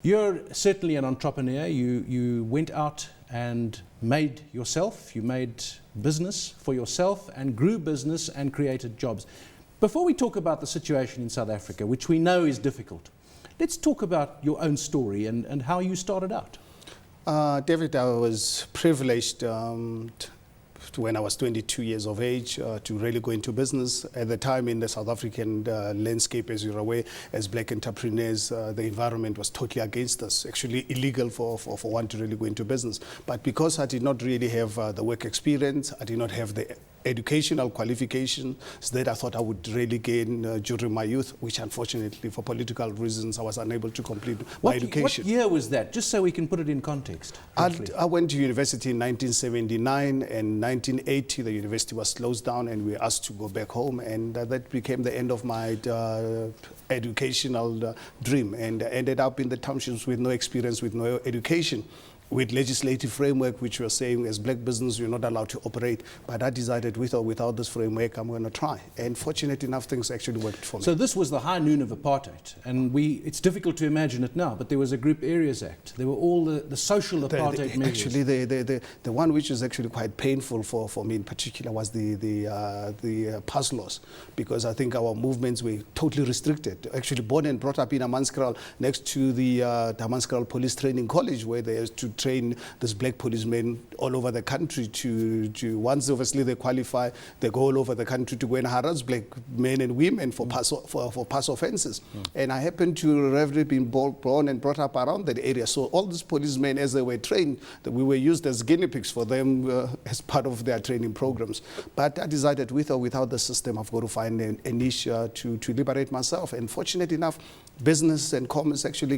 You're certainly an entrepreneur. You went out and made yourself. You made business for yourself and grew business and created jobs. Before we talk about the situation in South Africa, which we know is difficult, let's talk about your own story and how you started out. David, I was privileged when I was 22 years of age to really go into business. At the time in the South African landscape, as you're aware, as black entrepreneurs, the environment was totally against us, actually illegal for one to really go into business. But because I did not really have the work experience, I did not have the educational qualifications that I thought I would really gain during my youth, which unfortunately for political reasons I was unable to complete my education. What year was that, just so we can put it in context? I went to university in 1979, and 1980 the university was closed down and we were asked to go back home, and that became the end of my educational dream, and ended up in the townships with no experience, with no education, with legislative framework which were saying as black business you're not allowed to operate. But I decided with or without this framework I'm going to try, and fortunate enough things actually worked for me. So this was the high noon of apartheid, and it's difficult to imagine it now, but there was a Group Areas Act. There were all the social apartheid measures. Actually the one which is actually quite painful for me in particular was the pass laws, because I think our movements were totally restricted. Actually born and brought up in Hammanskraal, next to the Hammanskraal Police Training College, where they used to train these black policemen all over the country to once obviously they qualify, they go all over the country to go and harass black men and women for pass offenses. And I happened to have been born and brought up around that area. So all these policemen, as they were trained, we were used as guinea pigs for them as part of their training programs. But I decided with or without the system, I've got to find a niche to liberate myself. And fortunate enough, business and commerce actually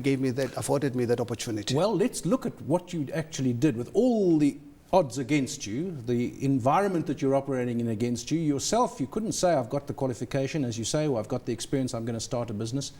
afforded me that opportunity. Well, let's look at what you actually did with all the odds against you, the environment that you're operating in against you. Yourself, you couldn't say, I've got the qualification, as you say, or I've got the experience, I'm going to start a business.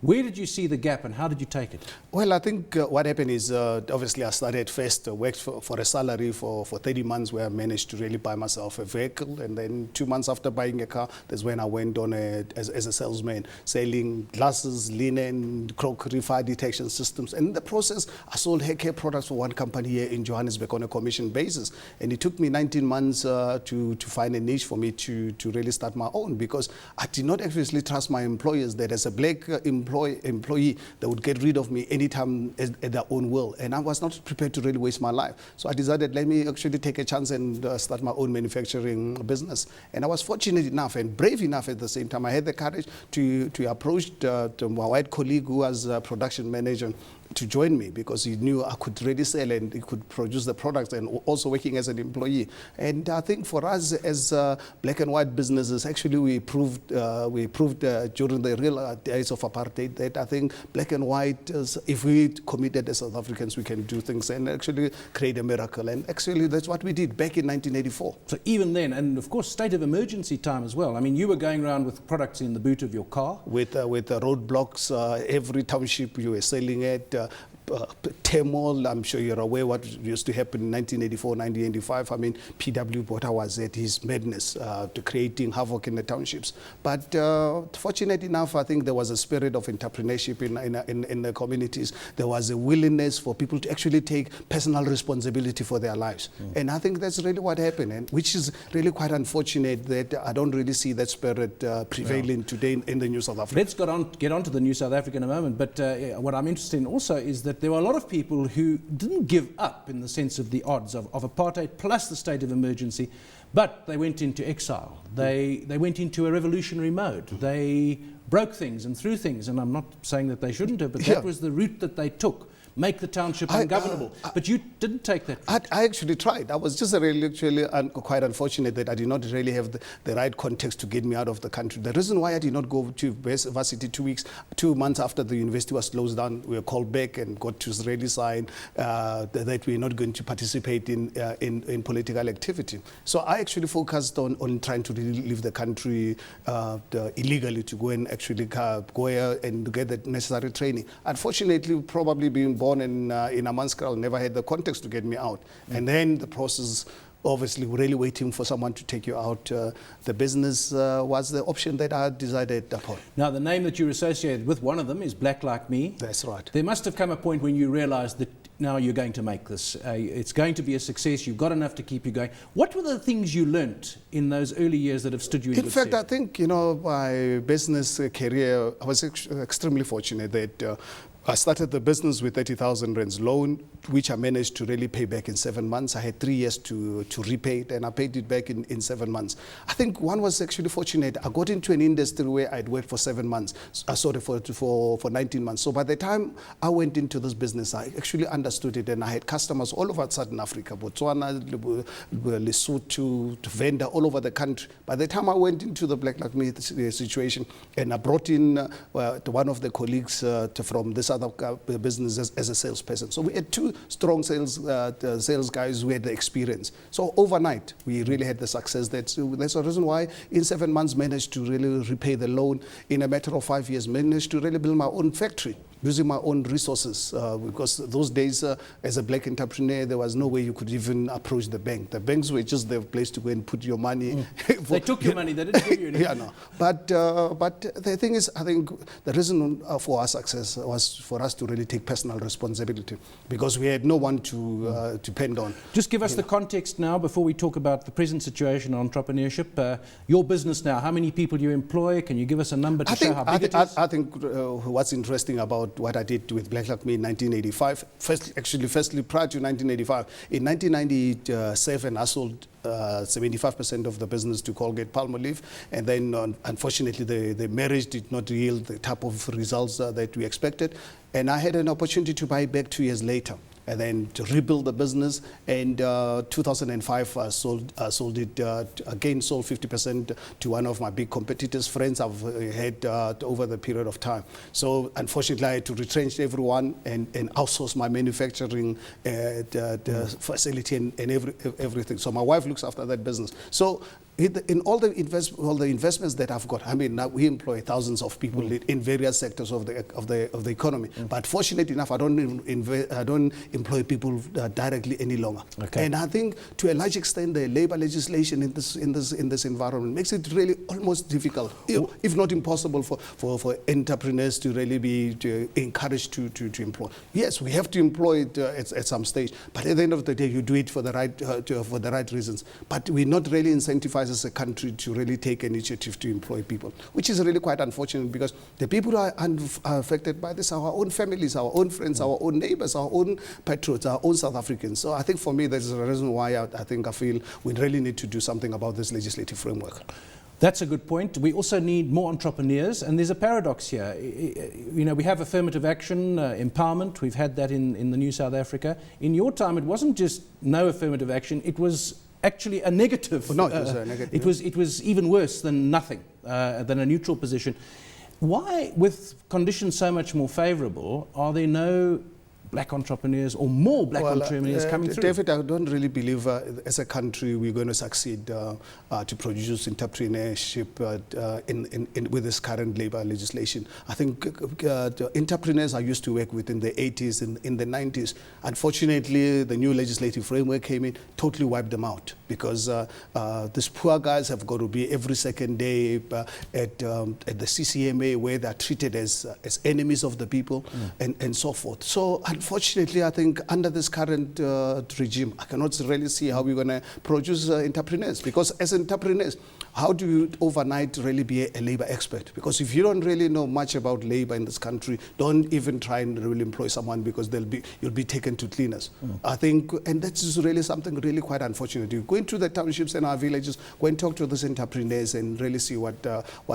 Where did you see the gap and how did you take it? Well, I think what happened is, obviously I started first, worked for a salary for 30 months where I managed to really buy myself a vehicle. And then 2 months after buying a car, that's when I went on as a salesman, selling glasses, linen, crockery, fire detection systems. And in the process, I sold hair care products for one company here in Johannesburg on a commission basis. And it took me 19 months to find a niche for me to really start my own, because I did not obviously trust my employers that as a black employee that would get rid of me anytime at their own will, and I was not prepared to really waste my life. So I decided, let me actually take a chance and start my own manufacturing business. And I was fortunate enough and brave enough at the same time. I had the courage to approach my white colleague who was a production manager to join me, because he knew I could really sell and he could produce the products, and also working as an employee. And I think for us as black and white businesses, actually we proved during the real days of apartheid that I think black and white, if we committed as South Africans, we can do things and actually create a miracle. And actually that's what we did back in 1984. So even then, and of course state of emergency time as well. I mean, you were going around with products in the boot of your car. With roadblocks, every township you were selling at. Turmoil, I'm sure you're aware what used to happen in 1984, 1985. I mean, P.W. Botha was at his madness, to creating havoc in the townships. But fortunate enough, I think there was a spirit of entrepreneurship in the communities. There was a willingness for people to actually take personal responsibility for their lives. And I think that's really what happened, and which is really quite unfortunate that I don't really see that spirit prevailing today in the New South Africa. Let's get on to the New South Africa in a moment, but what I'm interested in also is that there were a lot of people who didn't give up in the sense of the odds of apartheid plus the state of emergency, but they went into exile. They went into a revolutionary mode. They broke things and threw things, and I'm not saying that they shouldn't have, but that was the route that they took. Make the township ungovernable. But you didn't take that. I actually tried. I was just really quite unfortunate that I did not really have the right context to get me out of the country. The reason why I did not go to varsity 2 months after the university was closed down, we were called back and got to really sign that we're not going to participate in political activity. So I actually focused on trying to really leave the country illegally, to go and actually go here and get the necessary training. Unfortunately, probably being born in Hammanskraal never had the context to get me out. And then the process obviously really waiting for someone to take you out. The business was the option that I decided upon. Now, the name that you're associated with, one of them is Black Like Me. That's right. There must have come a point when you realized that now you're going to make this. It's going to be a success. You've got enough to keep you going. What were the things you learnt in those early years that have stood you in good fact, stead? I think, my business career, I was extremely fortunate that I started the business with 30,000 rands loan, which I managed to really pay back in 7 months. I had 3 years to repay it, and I paid it back in 7 months. I think one was actually fortunate. I got into an industry where I'd worked for 7 months, for 19 months. So by the time I went into this business, I actually understood it, and I had customers all over Southern Africa, Botswana, Lesotho, Venda, all over the country. By the time I went into the Black Like Me situation, and I brought in one of the colleagues from this other business as a salesperson. So we had 2 strong sales guys who had the experience. So overnight, we really had the success. That's the reason why in 7 months managed to really repay the loan. In a matter of 5 years, managed to really build my own factory, using my own resources, because those days, as a black entrepreneur, there was no way you could even approach the bank. The banks were just the place to go and put your money. They took your money, they didn't give you anything. Yeah, no. But the thing is, I think the reason for our success was for us to really take personal responsibility, because we had no one to depend on. Just give us the context now before we talk about the present situation on entrepreneurship. Your business now, how many people you employ? Can you give us a number to show how big it is? I think what's interesting about what I did with Black Like Me in 1985, firstly prior to 1985, in 1997 I sold 75% of the business to Colgate-Palmolive, and then unfortunately the marriage did not yield the type of results that we expected, and I had an opportunity to buy back 2 years later, and then to rebuild the business. And 2005 I sold it again, sold 50% to one of my big competitors, friends I've had over the period of time. So unfortunately I had to retrench everyone and outsource my manufacturing facility and everything. So my wife looks after that business. So in all the investments that I've got, I mean, now we employ thousands of people in various sectors of the economy. But fortunately enough, I don't employ people directly any longer. Okay. And I think to a large extent, the labor legislation in this environment makes it really almost difficult, if not impossible, for entrepreneurs to really be encouraged to employ. Yes, we have to employ it at some stage, but at the end of the day, you do it for the right reasons. But we're not really incentivized as a country to really take initiative to employ people, which is really quite unfortunate, because the people who are affected by this are our own families, our own friends, our own neighbors, our own patriots, our own South Africans. So I think for me, there's a reason why I feel we really need to do something about this legislative framework. That's a good point. We also need more entrepreneurs, and there's a paradox here. You know, we have affirmative action, empowerment. We've had that in the new South Africa. In your time, it wasn't just no affirmative action. It was actually a negative. No, it was a negative. It was even worse than nothing, than a neutral position. Why, with conditions so much more favourable, are there no black entrepreneurs or more black entrepreneurs coming through? David, I don't really believe as a country we're going to succeed to produce entrepreneurship with this current labor legislation. I think entrepreneurs I used to work with in the 80s and in the 90s. Unfortunately, the new legislative framework came in, totally wiped them out, because these poor guys have got to be every second day at the CCMA, where they're treated as enemies of the people and so forth. So unfortunately, I think under this current regime, I cannot really see how we're going to produce entrepreneurs. Because as entrepreneurs, how do you overnight really be a labor expert? Because if you don't really know much about labor in this country, don't even try and really employ someone, because you'll be taken to cleaners. I think, and that's really something really quite unfortunate. You go into the townships and our villages, go and talk to those entrepreneurs and really see what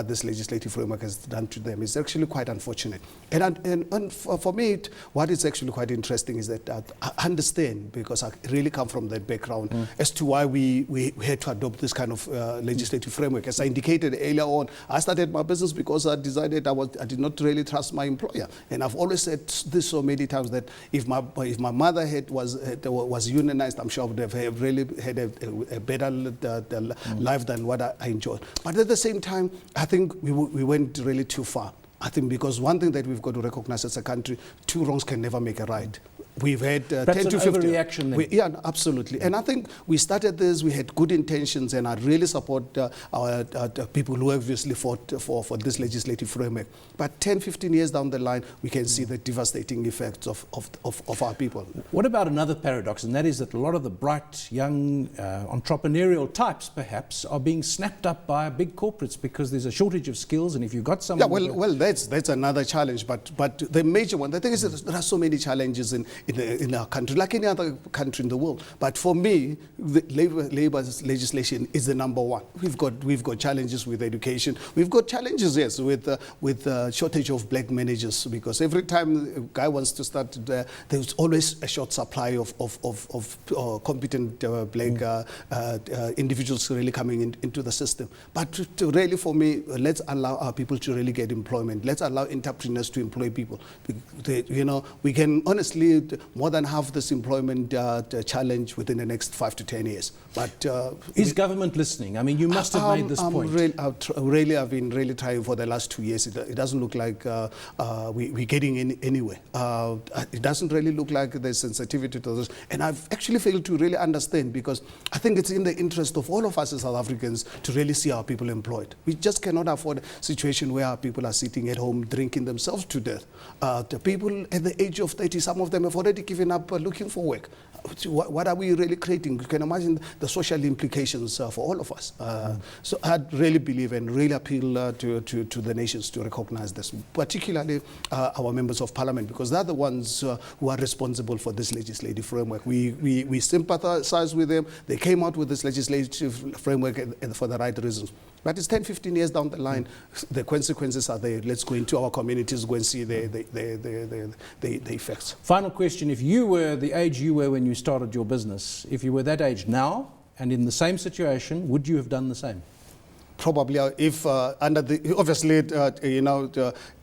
this legislative framework has done to them. It's actually quite unfortunate. And for me, what is actually quite interesting is that I understand, because I really come from that background, as to why we had to adopt this kind of legislative framework. As I indicated earlier on, I started my business because I decided I did not really trust my employer. And I've always said this so many times, that if my mother was unionized, I'm sure I would have really had a better life than what I enjoyed. But at the same time, I think we went really too far. I think because one thing that we've got to recognize as a country, 2 wrongs can never make a right. We've had 10 Perhaps to an 15. overreaction then. Yeah, absolutely. And I think we started this, we had good intentions, and I really support our people who obviously fought for this legislative framework. But 10, 15 years down the line, we can see the devastating effects of our people. What about another paradox, and that is that a lot of the bright, young, entrepreneurial types, perhaps, are being snapped up by big corporates because there's a shortage of skills, and if you've got someone... Yeah, well, that's another challenge, but the major one, the thing is that there are so many challenges in our country, like any other country in the world. But for me, the labor's legislation is the number one. We've got challenges with education. We've got challenges, yes, with shortage of black managers, because every time a guy wants to start, there's always a short supply of competent black individuals really coming into the system. But to really, for me, let's allow our people to really get employment. Let's allow entrepreneurs to employ people. We can honestly more than have this employment challenge within the next 5 to 10 years. But is government listening? I mean, you must have made this point. I've been really trying for the last 2 years. It doesn't look like we're getting anywhere. It doesn't really look like there's sensitivity to this. And I've actually failed to really understand, because I think it's in the interest of all of us as South Africans to really see our people employed. We just cannot afford a situation where our people are sitting at home drinking themselves to death. The people at the age of 30, some of them have already given up looking for work. What are we really creating? You can imagine the social implications for all of us. So I really believe and really appeal to the nations to recognize this, particularly our members of parliament, because they're the ones who are responsible for this legislative framework. We sympathize with them. They came out with this legislative framework for the right reasons. But it's 10, 15 years down the line, the consequences are there. Let's go into our communities, go and see the effects. Final question, if you were the age you were when you started your business, if you were that age now and in the same situation, would you have done the same? Probably, if under the, obviously,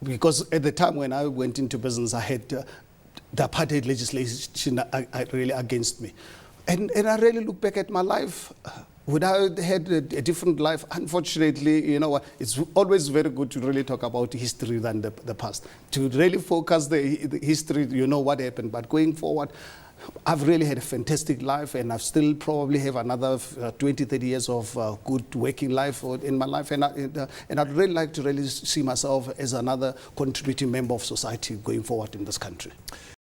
because at the time when I went into business, I had the apartheid legislation really against me. And I really look back at my life. Would I have had a different life? Unfortunately, it's always very good to really talk about history than the past. To really focus the history, what happened. But going forward, I've really had a fantastic life, and I still probably have another 20, 30 years of good working life in my life. And I'd really like to really see myself as another contributing member of society going forward in this country.